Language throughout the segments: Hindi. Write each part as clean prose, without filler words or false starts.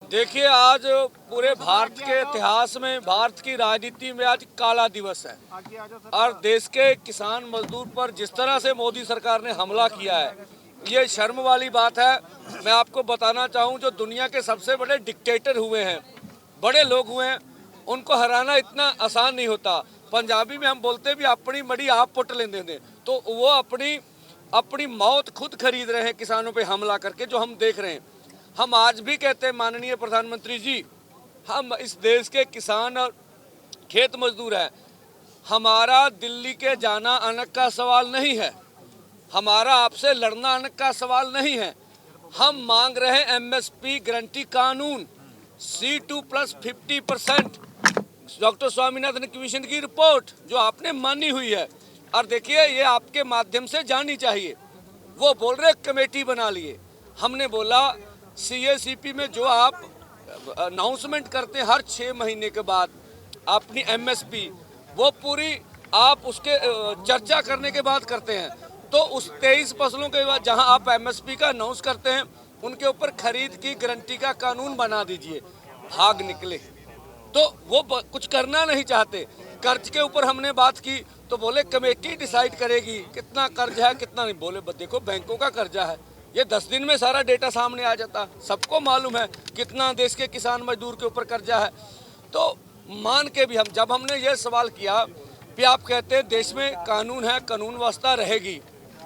देखिए, आज पूरे भारत के इतिहास में, भारत की राजनीति में आज काला दिवस है और देश के किसान मजदूर पर जिस तरह से मोदी सरकार ने हमला किया है, ये शर्म वाली बात है। मैं आपको बताना चाहूँ, जो दुनिया के सबसे बड़े डिक्टेटर हुए हैं, बड़े लोग हुए हैं, उनको हराना इतना आसान नहीं होता। पंजाबी में हम बोलते भी अपनी मड़ी आप पुट लेंदे ने, तो वो अपनी मौत खुद खरीद रहे हैं किसानों पे हमला करके, जो हम देख रहे हैं। हम आज भी कहते हैं, माननीय प्रधानमंत्री जी, हम इस देश के किसान और खेत मजदूर हैं। हमारा दिल्ली के जाना अनक का सवाल नहीं है, हमारा आपसे लड़ना अनक का सवाल नहीं है। हम मांग रहे हैं एमएसपी गारंटी कानून, C2+50%, डॉक्टर स्वामीनाथन कमीशन की रिपोर्ट जो आपने मानी हुई है। और देखिए, ये आपके माध्यम से जानी चाहिए। वो बोल रहे कमेटी बना लिए, हमने बोला CACP में जो आप अनाउंसमेंट करते हैं हर 6 महीने के बाद अपनी MSP, वो पूरी आप उसके चर्चा करने के बाद करते हैं। तो उस 23 फसलों के बाद जहां आप MSP का अनाउंस करते हैं, उनके ऊपर खरीद की गारंटी का कानून बना दीजिए। भाग निकले, तो वो कुछ करना नहीं चाहते। कर्ज के ऊपर हमने बात की तो बोले कमेटी डिसाइड करेगी कितना कर्ज है कितना नहीं। बोले देखो, बैंकों का कर्जा है, ये 10 दिन में सारा डेटा सामने आ जाता, सबको मालूम है कितना देश के किसान मजदूर के ऊपर कर्जा है। तो मान के भी जब हमने ये सवाल किया कि आप कहते हैं देश में कानून है, कानून व्यवस्था रहेगी,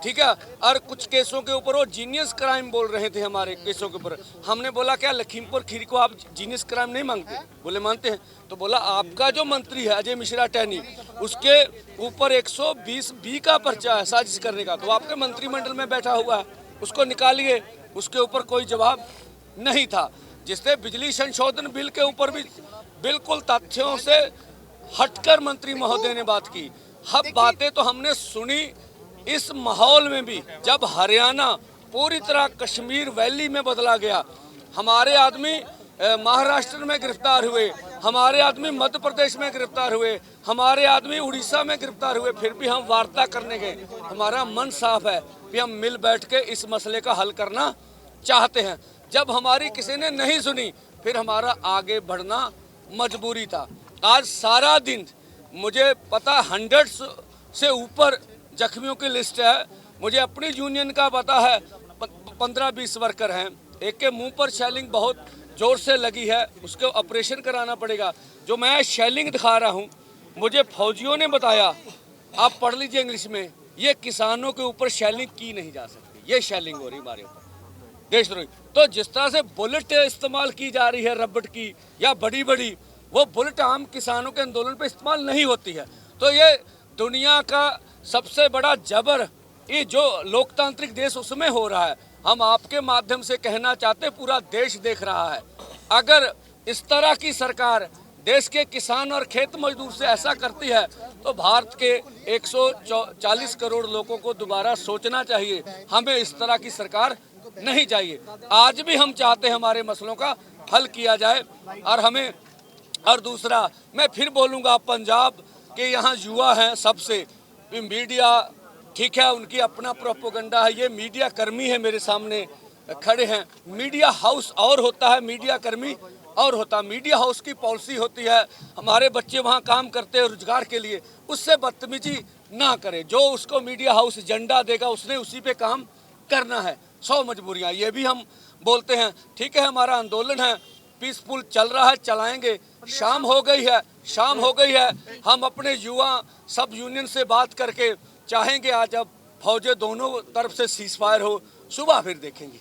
ठीक है, और कुछ केसों के ऊपर वो जीनियस क्राइम बोल रहे थे हमारे केसों के ऊपर। हमने बोला क्या लखीमपुर खीरी को आप जीनियस क्राइम नहीं मांगते? बोले मानते हैं। तो बोला आपका जो मंत्री है अजय मिश्रा टहनी, उसके ऊपर 120B का पर्चा है साजिश करने का, तो आपके मंत्रिमंडल में बैठा हुआ है, उसको निकालिए। उसके ऊपर कोई जवाब नहीं था। जिससे बिजली संशोधन बिल के ऊपर भी बिल्कुल तथ्यों से हटकर मंत्री महोदय ने बात की। अब बातें तो हमने सुनी इस माहौल में भी, जब हरियाणा पूरी तरह कश्मीर वैली में बदला गया, हमारे आदमी महाराष्ट्र में गिरफ्तार हुए, हमारे आदमी मध्य प्रदेश में गिरफ्तार हुए, हमारे आदमी उड़ीसा में गिरफ्तार हुए, फिर भी हम वार्ता करने गए। हमारा मन साफ है कि हम मिल बैठ के इस मसले का हल करना चाहते हैं। जब हमारी किसी ने नहीं सुनी, फिर हमारा आगे बढ़ना मजबूरी था। आज सारा दिन मुझे पता 100 से ऊपर जख्मियों की लिस्ट है। मुझे अपनी यूनियन का पता है, 15-20 वर्कर हैं। एक के मुंह पर शेलिंग बहुत जोर से लगी है, उसको ऑपरेशन कराना पड़ेगा। जो मैं शेलिंग दिखा रहा हूं, मुझे फौजियों ने बताया, आप पढ़ लीजिए इंग्लिश में, ये किसानों के ऊपर शेलिंग की नहीं जा सकती, ये शेलिंग हो रही हमारे ऊपर देशद्रोही। तो जिस तरह से बुलेट इस्तेमाल की जा रही है रबड़ की या बड़ी बड़ी, वो बुलेट आम किसानों के आंदोलन पे इस्तेमाल नहीं होती है। तो ये दुनिया का सबसे बड़ा जबर, ये जो लोकतांत्रिक देश उसमें हो रहा है। हम आपके माध्यम से कहना चाहते, पूरा देश देख रहा है। अगर इस तरह की सरकार देश के किसान और खेत मजदूर से ऐसा करती है, तो भारत के 140 करोड़ लोगों को दोबारा सोचना चाहिए। हमें इस तरह की सरकार नहीं चाहिए। आज भी हम चाहते हैं हमारे मसलों का हल किया जाए। और दूसरा, मैं फिर बोलूँगा, पंजाब के यहाँ युवा हैं सबसे, मीडिया ठीक है, उनकी अपना प्रोपोगंडा है। ये मीडिया कर्मी है, मेरे सामने खड़े हैं। मीडिया हाउस और होता है, मीडिया कर्मी और होता है। मीडिया हाउस की पॉलिसी होती है, हमारे बच्चे वहाँ काम करते हैं रोजगार के लिए, उससे बदतमीजी ना करें। जो उसको मीडिया हाउस एजेंडा देगा, उसने उसी पे काम करना है। 100 मजबूरियाँ, ये भी हम बोलते हैं। ठीक है, हमारा आंदोलन है, पीसफुल चल रहा है, चलाएंगे। शाम हो गई है। हम अपने युवा सब यूनियन से बात करके चाहेंगे आज अब फौजें दोनों तरफ से सीज फायर हो, सुबह फिर देखेंगे।